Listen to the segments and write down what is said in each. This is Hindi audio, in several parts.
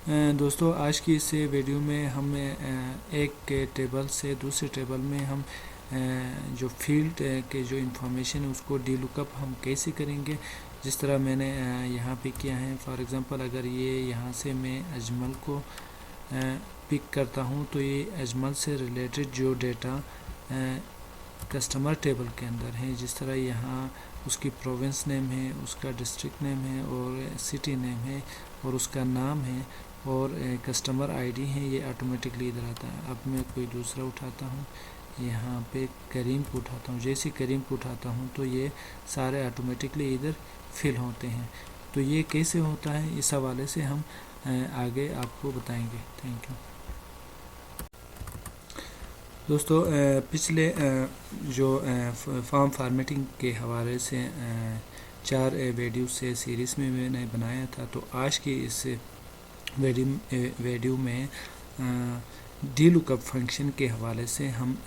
दोस्तों आज की इस वीडियो में हम एक टेबल से दूसरे टेबल में हम जो फील्ड के जो इंफॉर्मेशन है उसको डी लुकअप हम कैसे करेंगे, जिस तरह मैंने यहाँ पे किया है। फॉर एग्जांपल अगर ये यहाँ से मैं अजमल को पिक करता हूँ तो ये अजमल से रिलेटेड जो डेटा कस्टमर टेबल के अंदर है, जिस तरह यहाँ उसकी प्रोविंस नेम है, उसका डिस्ट्रिक्ट नेम है और सिटी नेम है और उसका नाम है और कस्टमर आईडी है, ये ऑटोमेटिकली इधर आता है। अब मैं कोई दूसरा उठाता हूँ, यहाँ पे करीम को उठाता हूँ। जैसे करीम को उठाता हूँ तो ये सारे ऑटोमेटिकली इधर फिल होते हैं। तो ये कैसे होता है, इस हवाले से हम आगे आपको बताएंगे। थैंक यू दोस्तों। पिछले जो फॉर्म फॉर्मेटिंग के हवाले से 4 वीडियो से सीरीज़ में मैंने बनाया था, तो आज की इस वीडियो में डी लुकअप फंक्शन के हवाले से हम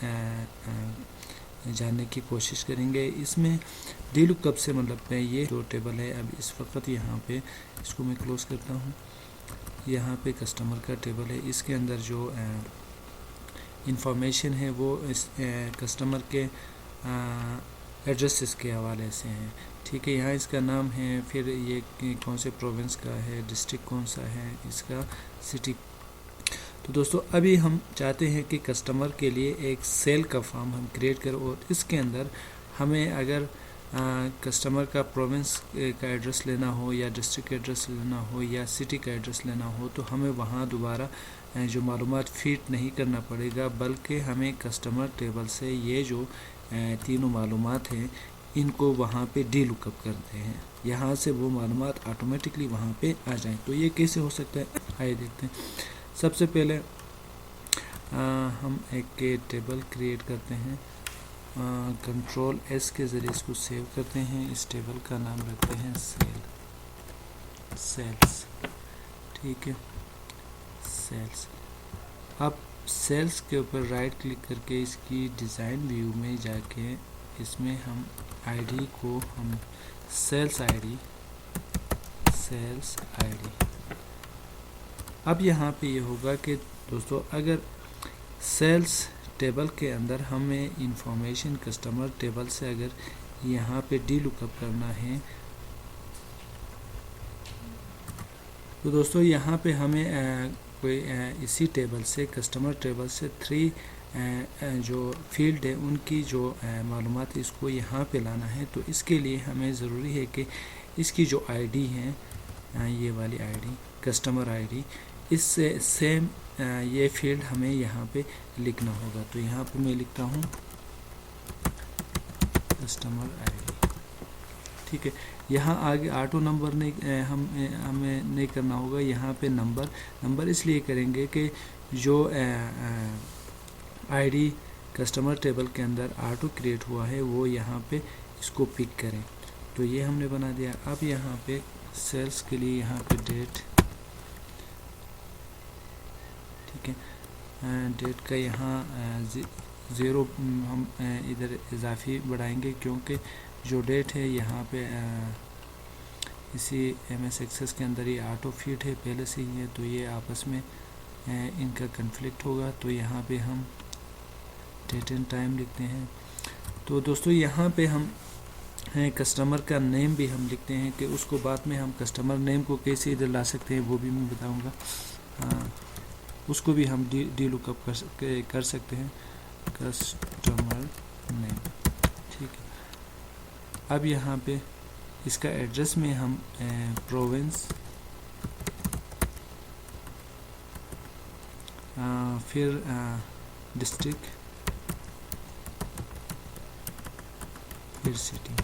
जानने की कोशिश करेंगे। इसमें डी लुकअप से मतलब ये जो टेबल है, अब इस वक्त यहाँ पे इसको मैं क्लोज करता हूँ। यहाँ पे कस्टमर का टेबल है, इसके अंदर जो इंफॉर्मेशन है वो इस कस्टमर के एड्रेसेस के हवाले से है। ठीक है, यहाँ इसका नाम है, फिर ये कौन से प्रोविंस का है, डिस्ट्रिक्ट कौन सा है, इसका सिटी। तो दोस्तों अभी हम चाहते हैं कि कस्टमर के लिए एक सेल का फॉर्म हम क्रिएट करें और इसके अंदर हमें अगर कस्टमर का प्रोविंस का एड्रेस लेना हो या डिस्ट्रिक्ट एड्रेस लेना हो या सिटी का एड्रेस लेना हो, तो हमें वहाँ दोबारा जो मालूमात फीड नहीं करना पड़ेगा, बल्कि हमें कस्टमर टेबल से ये जो तीनों मालूमात हैं इनको वहाँ पे डी लुकअप करते हैं, यहाँ से वो मालूमात ऑटोमेटिकली वहाँ पे आ जाएं। तो ये कैसे हो सकता है, आइए देखते हैं। सबसे पहले हम एक टेबल क्रिएट करते हैं, कंट्रोल एस के ज़रिए इसको सेव करते हैं। इस टेबल का नाम रखते हैं सेल्स। ठीक है, सेल्स। अब सेल्स के ऊपर राइट क्लिक करके इसकी डिज़ाइन व्यू में जाके इसमें हम आईडी को हम सेल्स आईडी। अब यहाँ पे ये होगा कि दोस्तों अगर सेल्स टेबल के अंदर हमें इंफॉर्मेशन कस्टमर टेबल से अगर यहाँ पे डी लुकअप करना है, तो दोस्तों यहाँ पे हमें कोई इसी टेबल से कस्टमर टेबल से 3 जो फील्ड है उनकी जो मालूमात इसको यहाँ पे लाना है। तो इसके लिए हमें ज़रूरी है कि इसकी जो आईडी है, ये वाली आईडी कस्टमर आईडी, इससे सेम ये फील्ड हमें यहाँ पे लिखना होगा। तो यहाँ पे मैं लिखता हूँ कस्टमर आईडी। ठीक है, यहाँ आगे ऑटो नंबर नहीं हमें नहीं करना होगा। यहाँ पे नंबर इसलिए करेंगे कि जो आईडी कस्टमर टेबल के अंदर ऑटो क्रिएट हुआ है वो यहाँ पे इसको पिक करें। तो ये हमने बना दिया। अब यहाँ पे सेल्स के लिए यहाँ पे डेट, ठीक है, डेट का यहाँ 0 हम इधर इजाफी बढ़ाएंगे, क्योंकि जो डेट है यहाँ पे इसी MS एक्सेस के अंदर ये ऑटो फीड है पहले से ही है, तो ये आपस में इनका कन्फ्लिक्ट होगा। तो यहाँ पे हम डेट एंड टाइम लिखते हैं। तो दोस्तों यहाँ पे हम कस्टमर का नेम भी हम लिखते हैं कि उसको बाद में हम कस्टमर नेम को कैसे इधर ला सकते हैं वो भी मैं बताऊँगा। उसको भी हम डी लुकअप कर सकते हैं, कस्टमर नेम। ठीक है, अब यहाँ पे इसका एड्रेस में हम प्रोविंस, फिर डिस्ट्रिक्ट, फिर सिटी,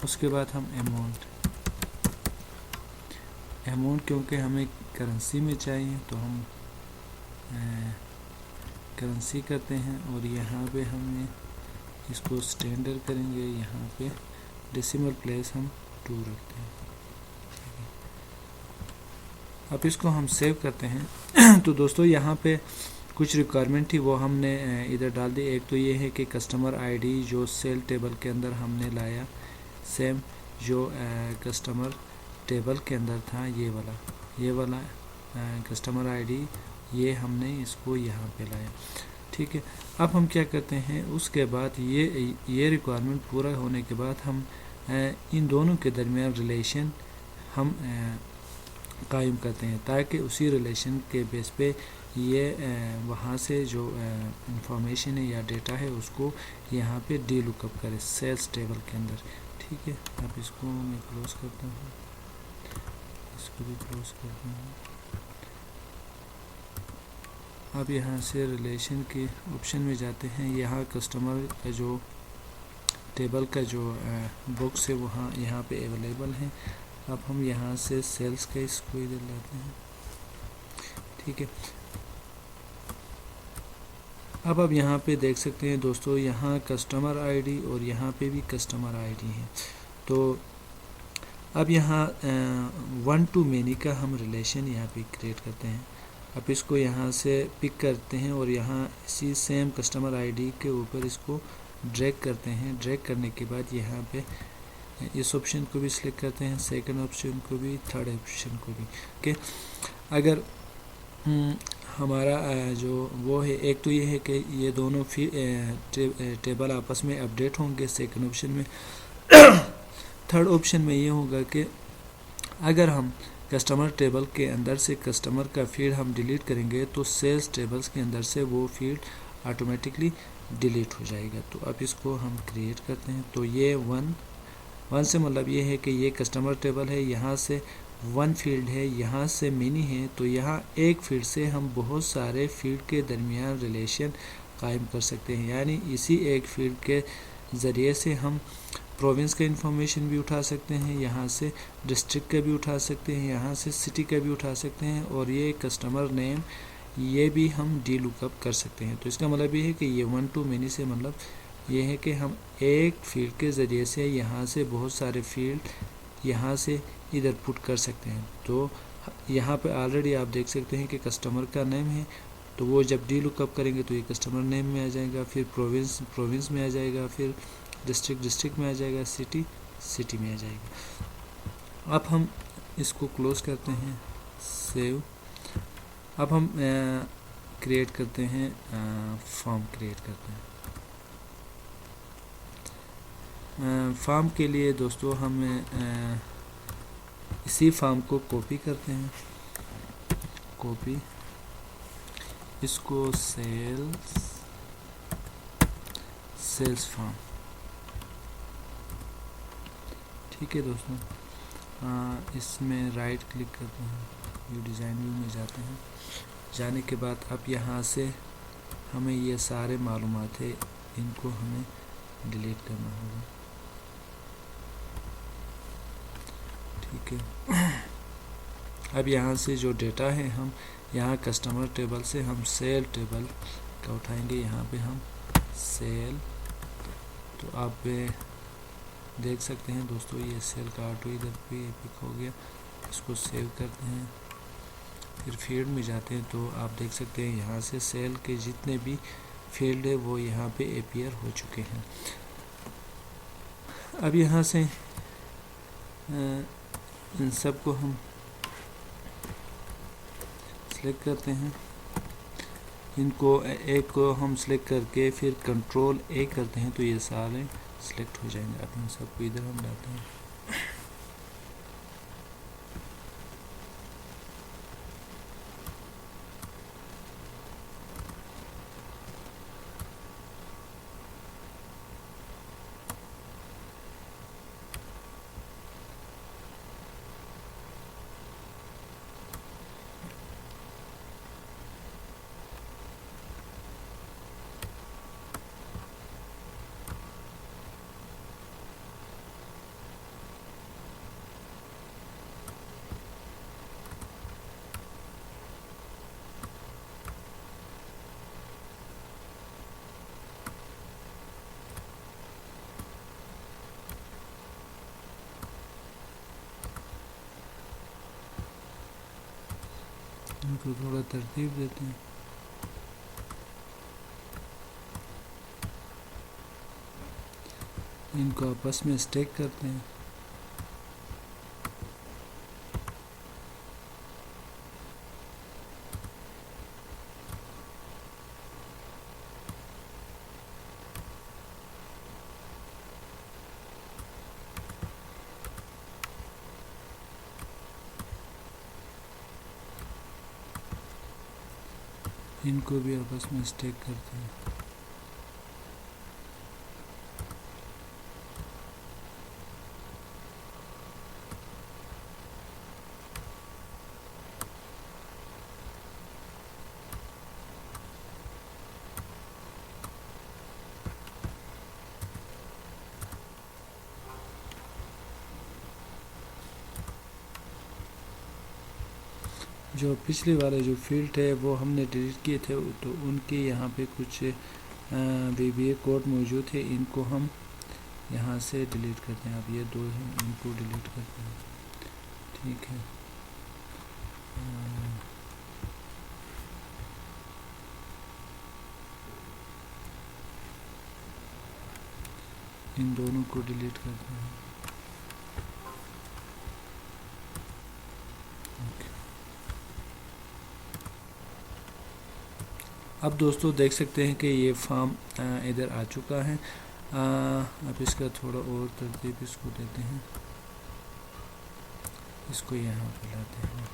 उसके बाद हम अमाउंट क्योंकि हमें करेंसी में चाहिए तो हम करेंसी करते हैं और यहाँ पे हमें इसको स्टैंडर्ड करेंगे। यहाँ पे डेसिमल प्लेस हम 2 रखते हैं। अब इसको हम सेव करते हैं। तो दोस्तों यहाँ पे कुछ रिक्वायरमेंट थी वो हमने इधर डाल दी। एक तो ये है कि कस्टमर आईडी जो सेल टेबल के अंदर हमने लाया, सेम जो कस्टमर टेबल के अंदर था ये वाला कस्टमर आईडी, ये हमने इसको यहाँ पे लाया। ठीक है, अब हम क्या करते हैं, उसके बाद ये रिक्वायरमेंट पूरा होने के बाद हम इन दोनों के दरमियान रिलेशन हम कायम करते हैं, ताकि उसी रिलेशन के बेस पे ये वहाँ से जो इंफॉर्मेशन है या डेटा है उसको यहाँ पे डी लुकअप करे सेल्स टेबल के अंदर। ठीक है, अब इसको मैं क्लोज करता हूँ, इसको भी क्लोज करता हूँ। अब यहाँ से रिलेशन के ऑप्शन में जाते हैं, यहाँ कस्टमर का जो टेबल का जो बुक्स है वहाँ यहाँ पे अवेलेबल है। अब हम यहाँ से सेल्स का इसको इधर लाते हैं। ठीक है, अब यहाँ पे देख सकते हैं दोस्तों, यहाँ कस्टमर आईडी और यहाँ पे भी कस्टमर आईडी है। तो अब यहाँ 1 to many का हम रिलेशन यहाँ पे क्रिएट करते हैं। अब इसको यहाँ से पिक करते हैं और यहाँ इसी सेम कस्टमर आईडी के ऊपर इसको ड्रैग करते हैं। ड्रैग करने के बाद यहाँ पे इस ऑप्शन को भी सिलेक्ट करते हैं, सेकंड ऑप्शन को भी, थर्ड ऑप्शन को भी। ओके, अगर हमारा जो वो है, एक तो ये है कि ये दोनों टेबल आपस में अपडेट होंगे सेकंड ऑप्शन में। थर्ड ऑप्शन में ये होगा कि अगर हम कस्टमर टेबल के अंदर से कस्टमर का फील्ड हम डिलीट करेंगे तो सेल्स टेबल्स के अंदर से वो फील्ड ऑटोमेटिकली डिलीट हो जाएगा। तो अब इसको हम क्रिएट करते हैं। तो ये वन से मतलब ये है कि ये कस्टमर टेबल है, यहाँ से 1 फील्ड है, यहाँ से मिनी है। तो यहाँ एक फील्ड से हम बहुत सारे फील्ड के दरमियान रिलेशन कायम कर सकते हैं, यानी इसी एक फील्ड के ज़रिए से हम प्रोविंस का इंफॉर्मेशन भी उठा सकते हैं, यहाँ से डिस्ट्रिक्ट का भी उठा सकते हैं, यहाँ से सिटी का भी उठा सकते हैं, और ये कस्टमर नेम ये भी हम डी लुकअप कर सकते हैं। तो इसका मतलब ये है कि ये 1 to many से मतलब ये है कि हम एक फील्ड के ज़रिए से यहाँ से बहुत सारे फील्ड यहाँ से इधर पुट कर सकते हैं। तो यहाँ पे ऑलरेडी आप देख सकते हैं कि कस्टमर का नेम है, तो वो जब डी लुकअप करेंगे तो ये कस्टमर नेम में आ जाएगा, फिर प्रोविंस में आ जाएगा, फिर डिस्ट्रिक्ट में आ जाएगा, सिटी में आ जाएगा। अब हम इसको क्लोज करते हैं, सेव। अब हम क्रिएट करते हैं, फॉर्म क्रिएट करते हैं। फॉर्म के लिए दोस्तों हम इसी फॉर्म को कॉपी करते हैं, कॉपी, इसको सेल्स फॉर्म। ठीक है दोस्तों, इसमें राइट क्लिक करते हैं, व्यू डिज़ाइन व्यू में जाते हैं। जाने के बाद अब यहाँ से हमें ये सारे मालूमात है, इनको हमें डिलीट करना होगा। ठीक है, अब यहाँ से जो डेटा है हम यहाँ कस्टमर टेबल से हम सेल टेबल का उठाएंगे। यहाँ पे हम सेल, तो आप देख सकते हैं दोस्तों, ये सेल का ऑटो इधर पे पिक हो गया। इसको सेव करते हैं, फिर फील्ड में जाते हैं, तो आप देख सकते हैं यहाँ से सेल के जितने भी फील्ड है वो यहाँ पे अपीयर हो चुके हैं। अब यहाँ से इन सब को हम सिलेक्ट करते हैं, इनको एक को हम सिलेक्ट करके फिर कंट्रोल ए करते हैं, तो ये सारे सिलेक्ट हो जाएंगे। अब इन सबको इधर हम डालते हैं। इनको थोड़ा तरतीब देते हैं। इनको आपस में स्टैक करते हैं। इनको भी आपस में स्टैक करते हैं। जो पिछले वाले जो फील्ड है वो हमने डिलीट किए थे, तो उनके यहाँ पे कुछ VBA कोड मौजूद है, इनको हम यहाँ से डिलीट करते हैं। अब ये दो हैं, इनको डिलीट करते हैं। ठीक है, इन दोनों को डिलीट करते हैं। अब दोस्तों देख सकते हैं कि ये फॉर्म इधर आ चुका है। अब इसका थोड़ा और तरतीब इसको देते हैं, इसको यहाँ पे लाते हैं।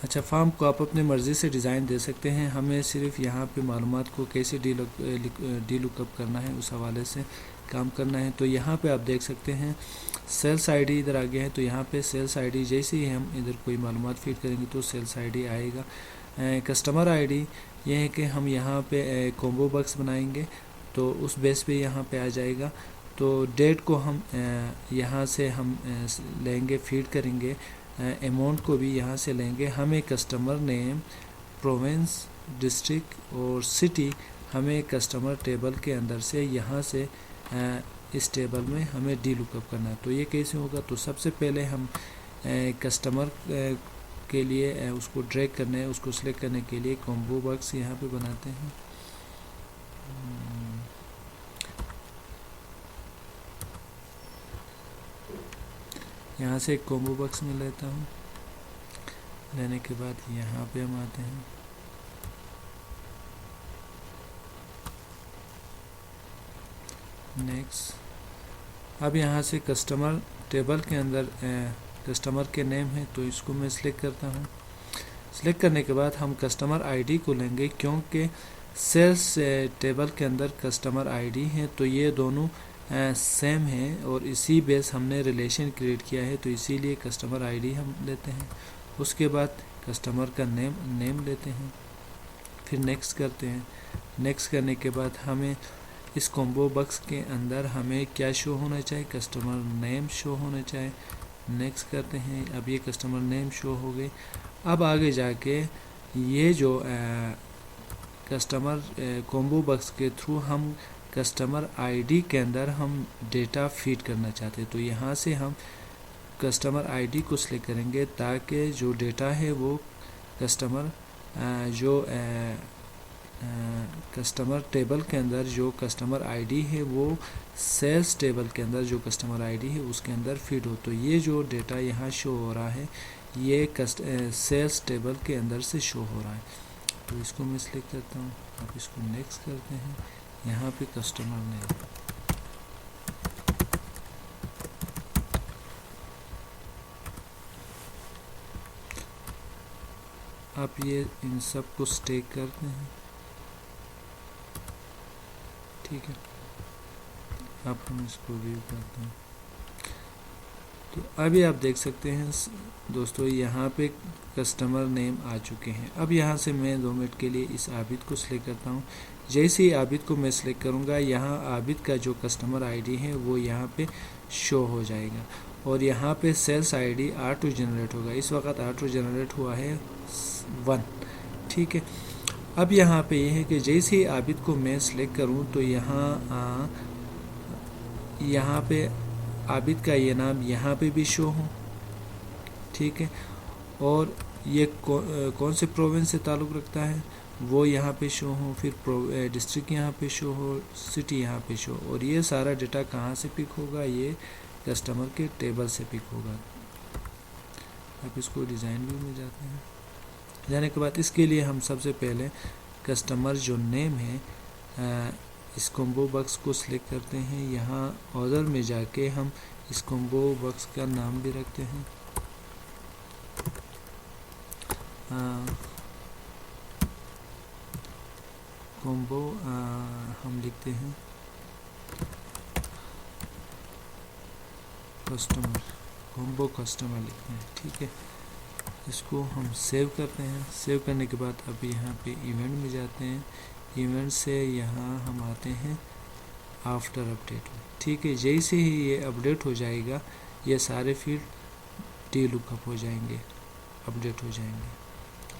अच्छा, फॉर्म को आप अपनी मर्ज़ी से डिज़ाइन दे सकते हैं, हमें सिर्फ यहाँ पे मालूमात को कैसे डी लुकअप करना है उस हवाले से काम करना है। तो यहाँ पे आप देख सकते हैं सेल्स आईडी इधर आ गया है, तो यहाँ पे सेल्स आईडी जैसे ही हम इधर कोई मालूमात फीड करेंगे तो सेल्स आईडी आएगा। कस्टमर आईडी ये है कि हम यहाँ पे कॉम्बो बॉक्स बनाएंगे तो उस बेस पे यहाँ पे आ जाएगा। तो डेट को हम यहाँ से हम लेंगे, फीड करेंगे। अमाउंट को भी यहाँ से लेंगे। हमें कस्टमर नेम, प्रोविंस, डिस्ट्रिक्ट और सिटी हमें कस्टमर टेबल के अंदर से यहाँ से इस टेबल में हमें डी लुकअप करना है। तो ये कैसे होगा, तो सबसे पहले हम कस्टमर के लिए उसको ड्रैग करना है, उसको सिलेक्ट करने के लिए कॉम्बो बॉक्स यहाँ पे बनाते हैं। यहाँ से एक कॉम्बो बॉक्स में लेता हूँ, लेने के बाद यहाँ पे हम आते हैं। नेक्स्ट, अब यहाँ से कस्टमर टेबल के अंदर कस्टमर के नेम है तो इसको मैं सिलेक्ट करता हूँ। सिलेक्ट करने के बाद हम कस्टमर आईडी को लेंगे, क्योंकि सेल्स टेबल के अंदर कस्टमर आईडी है तो ये दोनों सेम है और इसी बेस हमने रिलेशन क्रिएट किया है, तो इसीलिए कस्टमर आईडी हम लेते हैं। उसके बाद कस्टमर का नेम लेते हैं, फिर नेक्स्ट करते हैं। नेक्स्ट करने के बाद हमें इस कॉम्बो बॉक्स के अंदर हमें क्या शो होना चाहिए, कस्टमर नेम शो होना चाहिए। नेक्स्ट करते हैं, अब ये कस्टमर नेम शो हो गए। अब आगे जाके ये जो कस्टमर कॉम्बो बॉक्स के थ्रू हम कस्टमर आईडी के अंदर हम डेटा फीड करना चाहते हैं, तो यहाँ से हम कस्टमर आईडी को सिलेक्ट करेंगे ताकि जो डेटा है वो कस्टमर कस्टमर टेबल के अंदर जो कस्टमर आईडी है वो सेल्स टेबल के अंदर जो कस्टमर आईडी है उसके अंदर फीड हो। तो ये जो डेटा यहाँ शो हो रहा है ये सेल्स टेबल के अंदर से शो हो रहा है, तो इसको मैं सिलेक्ट करता हूँ। अब इसको नेक्स्ट करते हैं। यहाँ पे कस्टमर नेम, आप ये इन सब को स्टेक करते हैं। ठीक है, अब हम इसको व्यू करते हैं। तो अभी आप देख सकते हैं दोस्तों यहाँ पे कस्टमर नेम आ चुके हैं। अब यहाँ से मैं 2 मिनट के लिए इस आबिद को सिलेक्ट करता हूँ। जैसे ही आबिद को मैं सिलेक्ट करूँगा यहाँ आबिद का जो कस्टमर आईडी है वो यहाँ पे शो हो जाएगा और यहाँ पे सेल्स आईडी R2 जनरेट होगा। इस वक्त R2 जनरेट हुआ है 1। ठीक है, अब यहाँ पे ये है कि जैसे ही आबिद को मैं सिलेक्ट करूँ तो यहाँ पे आबिद का ये नाम यहाँ पे भी शो हो। ठीक है, और ये कौन से प्रोविंस से ताल्लुक़ रखता है वो यहाँ पे शो हो, फिर डिस्ट्रिक्ट यहाँ पे शो हो, सिटी यहाँ पे शो, और ये सारा डेटा कहाँ से पिक होगा, ये कस्टमर के टेबल से पिक होगा। अब इसको डिज़ाइन व्यू में जाते हैं। जाने के बाद इसके लिए हम सबसे पहले कस्टमर जो नेम है इस कॉम्बो बॉक्स को सिलेक्ट करते हैं। यहाँ ऑर्डर में जाके हम इस कॉम्बो बॉक्स का नाम भी रखते हैं कॉम्बो हम लिखते हैं कस्टमर, कॉम्बो कस्टमर लिखते हैं, ठीक है। इसको हम सेव करते हैं। सेव करने के बाद अब यहाँ पे इवेंट में जाते हैं। इवेंट से यहाँ हम आते हैं आफ्टर अपडेट, ठीक है। जैसे ही ये अपडेट हो जाएगा ये सारे फील्ड डी लुकअप हो जाएंगे, अपडेट हो जाएंगे।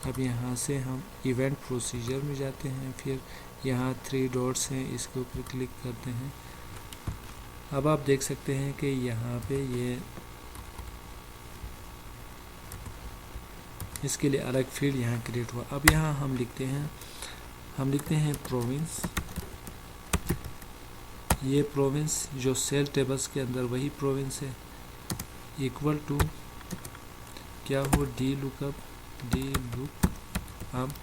अब यहाँ से हम इवेंट प्रोसीजर में जाते हैं, फिर यहाँ 3 डॉट्स हैं, इसके ऊपर क्लिक करते हैं। अब आप देख सकते हैं कि यहाँ पे ये इसके लिए अलग फील्ड यहाँ क्रिएट हुआ। अब यहाँ हम लिखते हैं प्रोविंस। ये प्रोविंस जो सेल टेबल्स के अंदर वही प्रोविंस है, इक्वल टू क्या हो, डी लुकअप, डी लुक अब,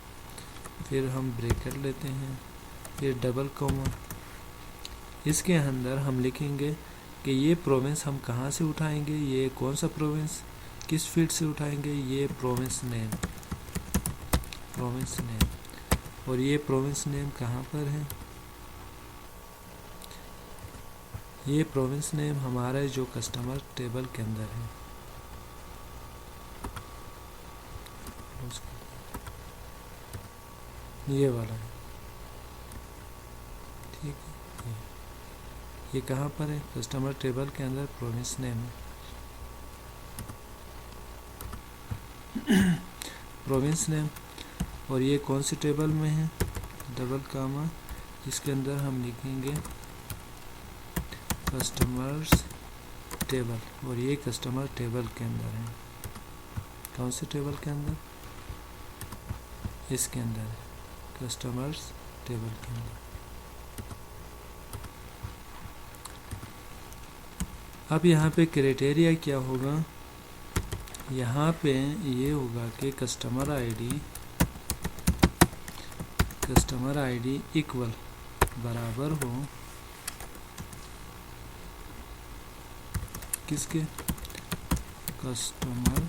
फिर हम ब्रैकेट लेते हैं, फिर डबल कॉमा। इसके अंदर हम लिखेंगे कि ये प्रोविंस हम कहाँ से उठाएंगे, ये कौन सा प्रोविंस किस फील्ड से उठाएंगे, ये प्रोविंस नेम, प्रोविंस नेम। और ये प्रोविंस नेम कहाँ पर है, ये प्रोविंस नेम हमारा जो कस्टमर टेबल के अंदर है। ये वाला है, ठीक है। ये कहाँ पर है, कस्टमर टेबल के अंदर प्रोविंस नेम है। प्रोविंस नेम, और ये कौन सी टेबल में है, डबल कामा, इसके अंदर हम लिखेंगे कस्टमर्स टेबल, और ये कस्टमर टेबल के अंदर है। कौन से टेबल के अंदर, इसके अंदर है, कस्टमर्स टेबल के अंदर। अब यहाँ पे क्राइटेरिया क्या होगा, यहाँ पे ये होगा कि कस्टमर आईडी इक्वल बराबर हो किसके, कस्टमर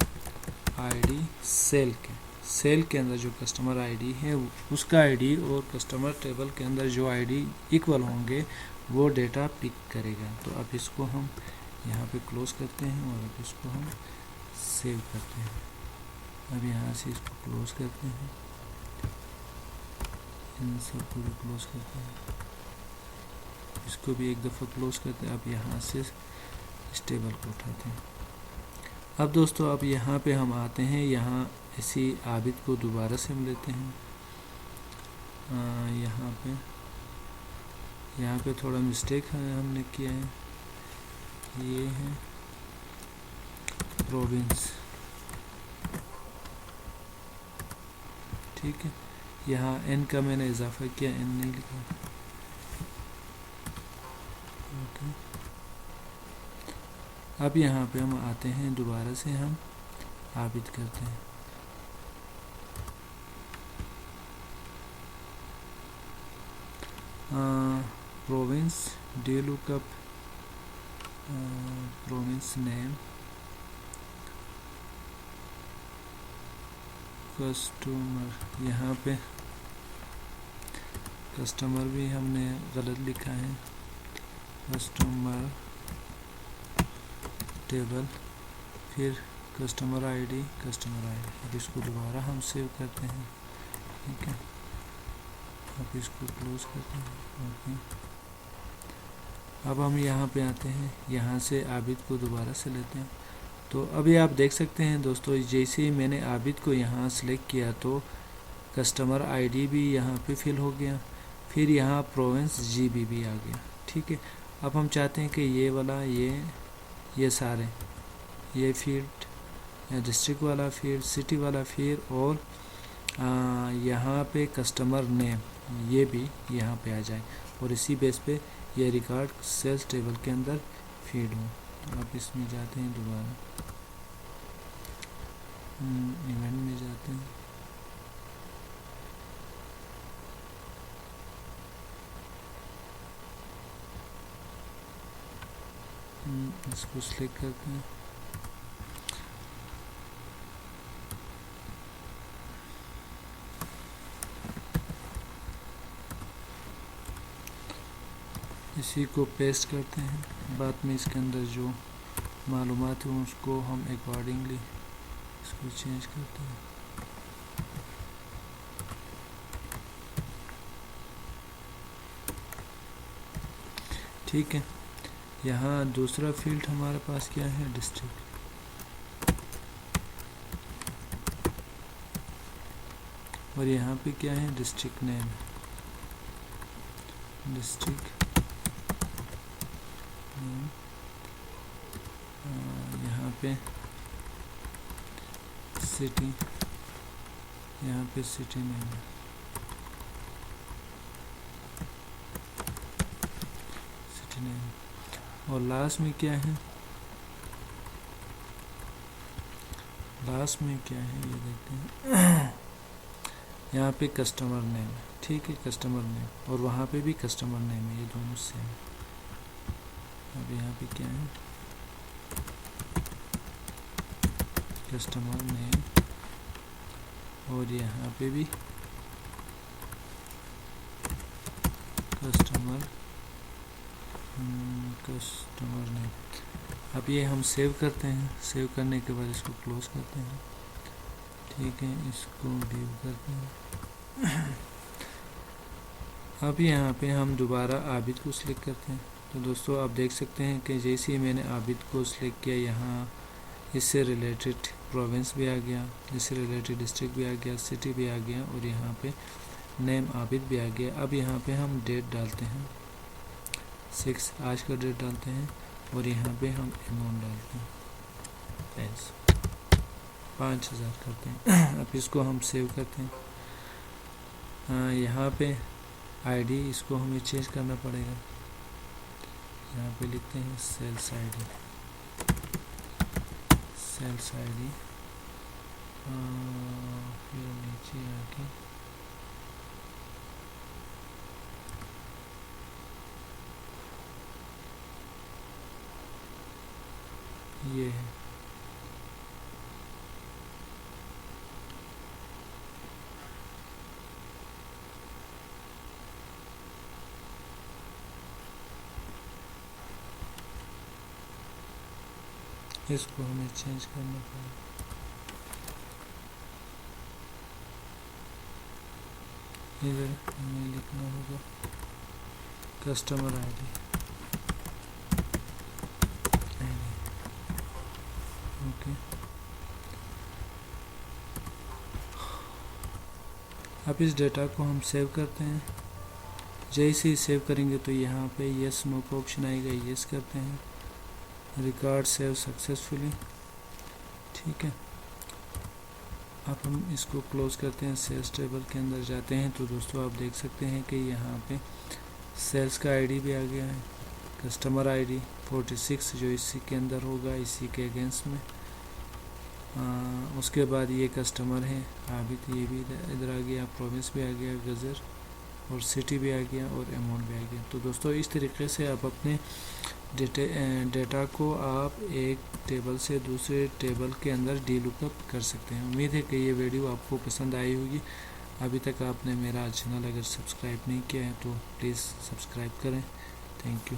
आईडी सेल के, सेल के अंदर जो कस्टमर आईडी है उसका आईडी और कस्टमर टेबल के अंदर जो आईडी इक्वल होंगे वो डेटा पिक करेगा। तो अब इसको हम यहाँ पे क्लोज करते हैं और अब इसको हम सेव करते हैं। अब यहाँ से इसको क्लोज करते हैं, इन सबको भी क्लोज करते हैं, इसको भी एक दफ़ा क्लोज करते हैं। अब यहाँ से इस टेबल को उठाते हैं। अब दोस्तों अब यहाँ पे हम आते हैं, यहाँ इसी आबिद को दोबारा से हम लेते हैं। यहाँ पे थोड़ा मिस्टेक है हमने किया है, ये है प्रोविंस, ठीक है। यहाँ एन का मैंने इजाफा किया, एन नहीं लिखा, ओके। अब यहाँ पे हम आते हैं, दोबारा से हम आबिद करते हैं। Province D lookup, province name, customer, यहाँ पे कस्टमर भी हमने गलत लिखा है, कस्टमर टेबल, फिर कस्टमर आईडी, अब इसको दोबारा हम सेव करते हैं, ठीक है। अब इसको क्लोज करते हैं, ओके। अब हम यहाँ पे आते हैं, यहाँ से आबिद को दोबारा से लेते हैं। तो अभी आप देख सकते हैं दोस्तों, जैसे ही मैंने आबिद को यहाँ सेलेक्ट किया तो कस्टमर आईडी भी यहाँ पे फिल हो गया, फिर यहाँ प्रोविंस जीबी भी आ गया, ठीक है। अब हम चाहते हैं कि ये वाला ये सारे ये फील्ड, डिस्ट्रिक्ट वाला फील्ड, सिटी वाला फील्ड और यहाँ पे कस्टमर नेम ये भी यहाँ पे आ जाए और इसी बेस पे ये रिकॉर्ड सेल्स टेबल के अंदर फीड हो। तो आप इसमें जाते हैं, दोबारा इवेंट में जाते हैं, इसको सिलेक्ट करते हैं, इसी को पेस्ट करते हैं। बाद में इसके अंदर जो मालूमात है उसको हम अकॉर्डिंगली इसको चेंज करते हैं। ठीक है, यहाँ दूसरा फील्ड हमारे पास क्या है, डिस्ट्रिक्ट। और यहाँ पे क्या है, डिस्ट्रिक्ट नेम, डिस्ट्रिक्ट नेम। यहाँ पे सिटी, यहाँ पे सिटी नेम है, सिटी नेम। और लास्ट में क्या है, लास्ट में क्या है ये देखते हैं। यहाँ पे कस्टमर नेम है, ठीक है, कस्टमर नेम। और वहाँ पे भी कस्टमर नेम है, ये दोनों सेम है। अब यहाँ पे क्या है, कस्टमर नेम। और यहाँ पे भी कस्टमर कस्टमर नेम। अब ये हम सेव करते हैं। सेव करने के बाद इसको क्लोज करते हैं। ठीक है, इसको व्यू करते हैं। अब यहाँ पे हम दोबारा आबिद को सिलेक्ट करते हैं। तो दोस्तों आप देख सकते हैं कि जैसे ही मैंने आबिद को सिलेक्ट किया, यहाँ इससे रिलेटेड प्रोविंस भी आ गया, इससे रिलेटेड डिस्ट्रिक्ट भी आ गया, सिटी भी आ गया, और यहाँ पे नेम आबिद भी आ गया। अब यहाँ पे हम डेट डालते हैं, 6 आज का डेट डालते हैं। और यहाँ पे हम अमाउंट डालते हैं, 5000 करते हैं। अब इसको हम सेव करते हैं। यहाँ पे आईडी, इसको हमें चेंज करना पड़ेगा। यहाँ पे लिखते हैं सेल्स आईडी, सेल्स आईडी। फिर नीचे आके ये है, इसको हमें चेंज करना पड़ेगा। इधर हमें लिखना होगा कस्टमर आईडी, ओके। अब इस डेटा को हम सेव करते हैं। जैसे ही सेव करेंगे तो यहाँ पे यस नो का ऑप्शन आएगा, यस करते हैं। रिकॉर्ड सेव सक्सेसफुली, ठीक है। अब हम इसको क्लोज करते हैं, सेल्स टेबल के अंदर जाते हैं। तो दोस्तों आप देख सकते हैं कि यहाँ पे सेल्स का आईडी भी आ गया है, कस्टमर आईडी 46 जो इसी के अंदर होगा, इसी के अगेंस्ट में। उसके बाद ये कस्टमर है आबिद, ये भी इधर आ गया, प्रोविंस भी आ गया गज़र, और सिटी भी आ गया, और अमाउंट भी आ गया। तो दोस्तों इस तरीके से आप अपने डेटा को आप एक टेबल से दूसरे टेबल के अंदर डीलुकअप कर सकते हैं। उम्मीद है कि ये वीडियो आपको पसंद आई होगी। अभी तक आपने मेरा चैनल अगर सब्सक्राइब नहीं किया है तो प्लीज़ सब्सक्राइब करें। Thank you.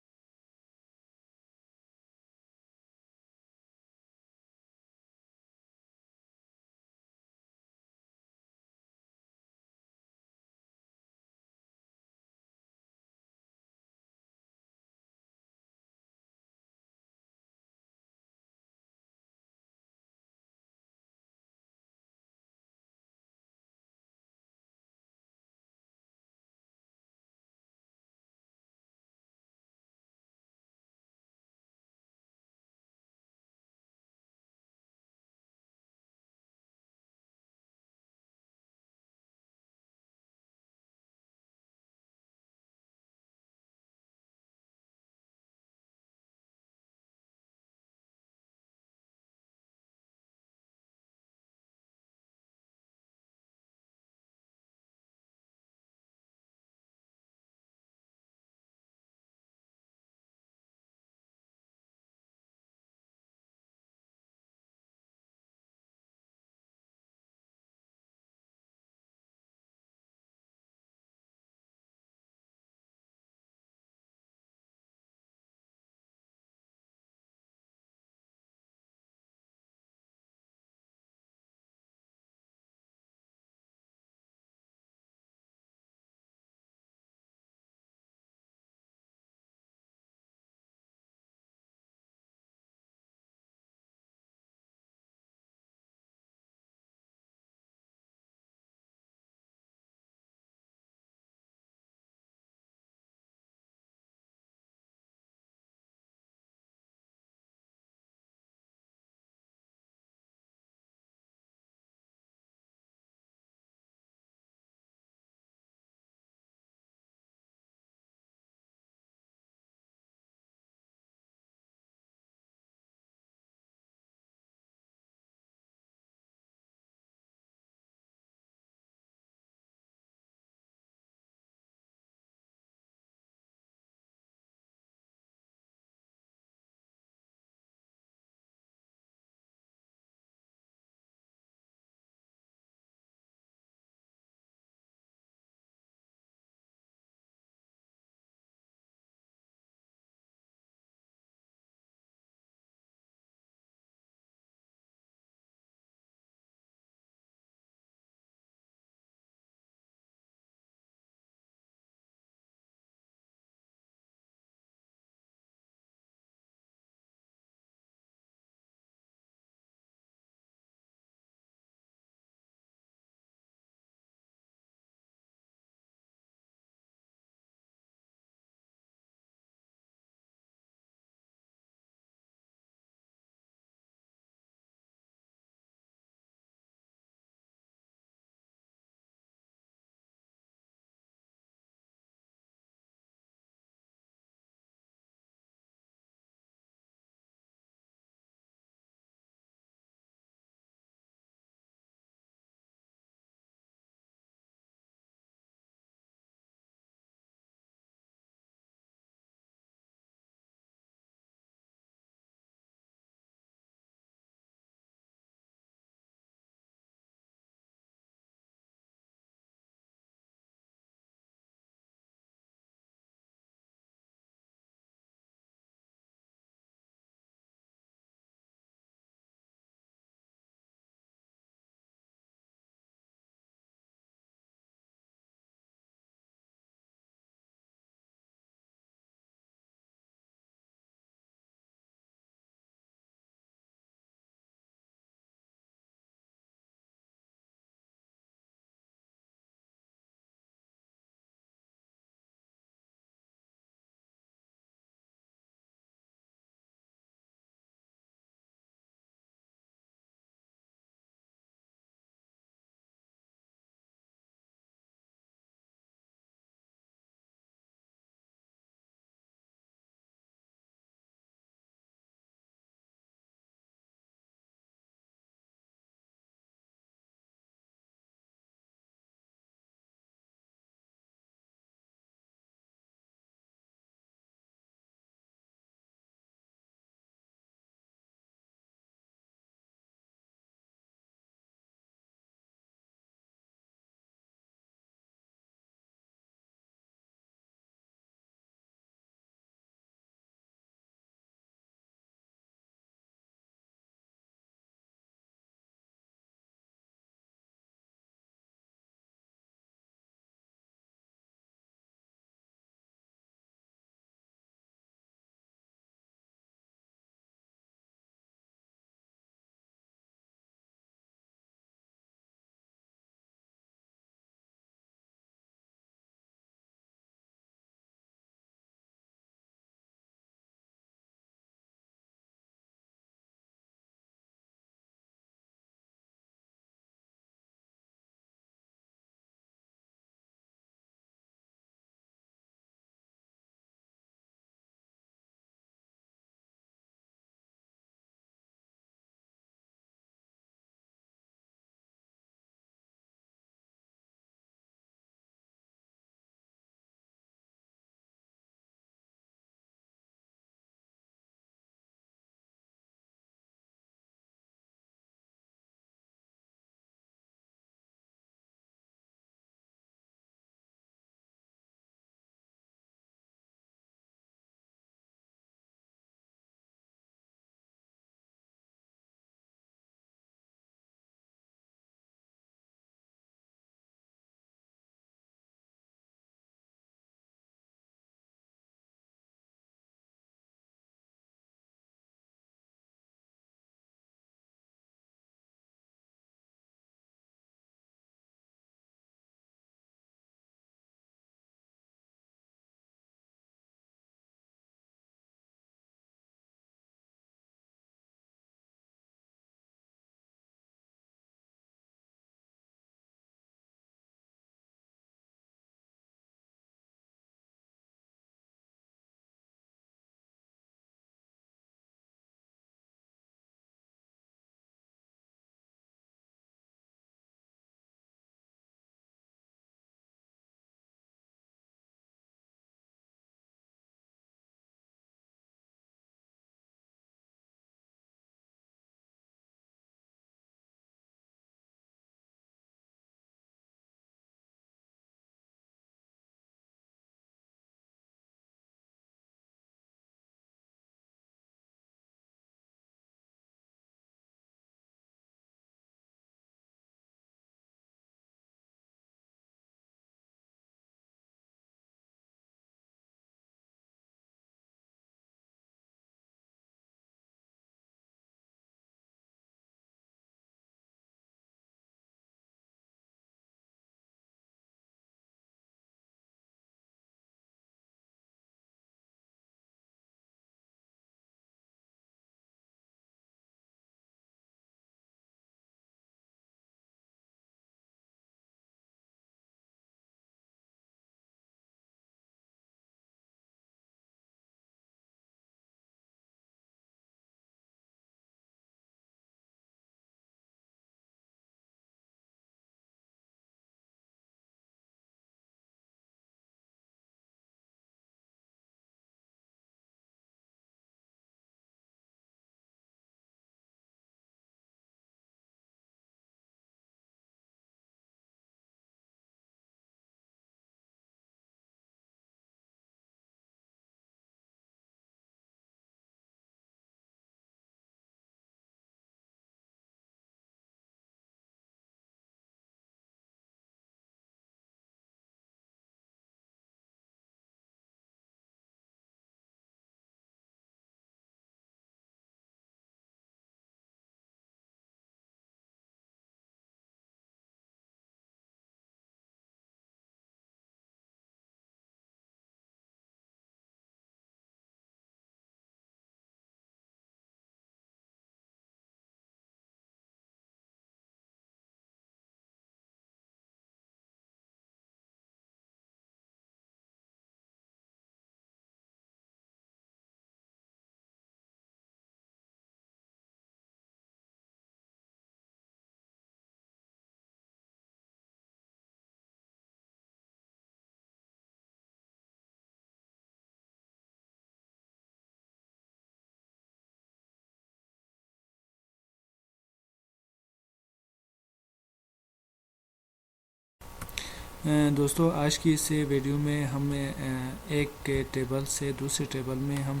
दोस्तों आज की इस वीडियो में हम एक टेबल से दूसरे टेबल में हम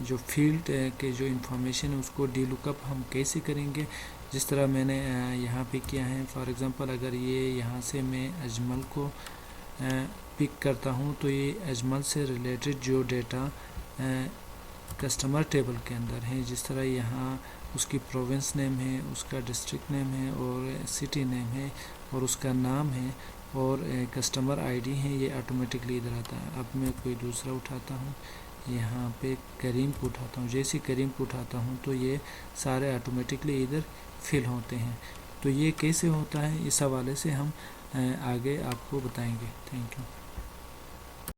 जो फील्ड के जो इंफॉर्मेशन है उसको डी लुकअप हम कैसे करेंगे, जिस तरह मैंने यहाँ पे किया है। फॉर एग्ज़ाम्पल अगर ये यहाँ से मैं अजमल को पिक करता हूँ तो ये अजमल से रिलेटेड जो डेटा कस्टमर टेबल के अंदर है, जिस तरह यहाँ उसकी प्रोविंस नेम है, उसका डिस्ट्रिक्ट नेम है और सिटी नेम है और उसका नाम है और कस्टमर आईडी है, ये ऑटोमेटिकली इधर आता है। अब मैं कोई दूसरा उठाता हूँ, यहाँ पे करीम को उठाता हूँ। जैसे करीम को उठाता हूँ तो ये सारे ऑटोमेटिकली इधर फिल होते हैं। तो ये कैसे होता है, इस हवाले से हम आगे आपको बताएंगे। Thank you.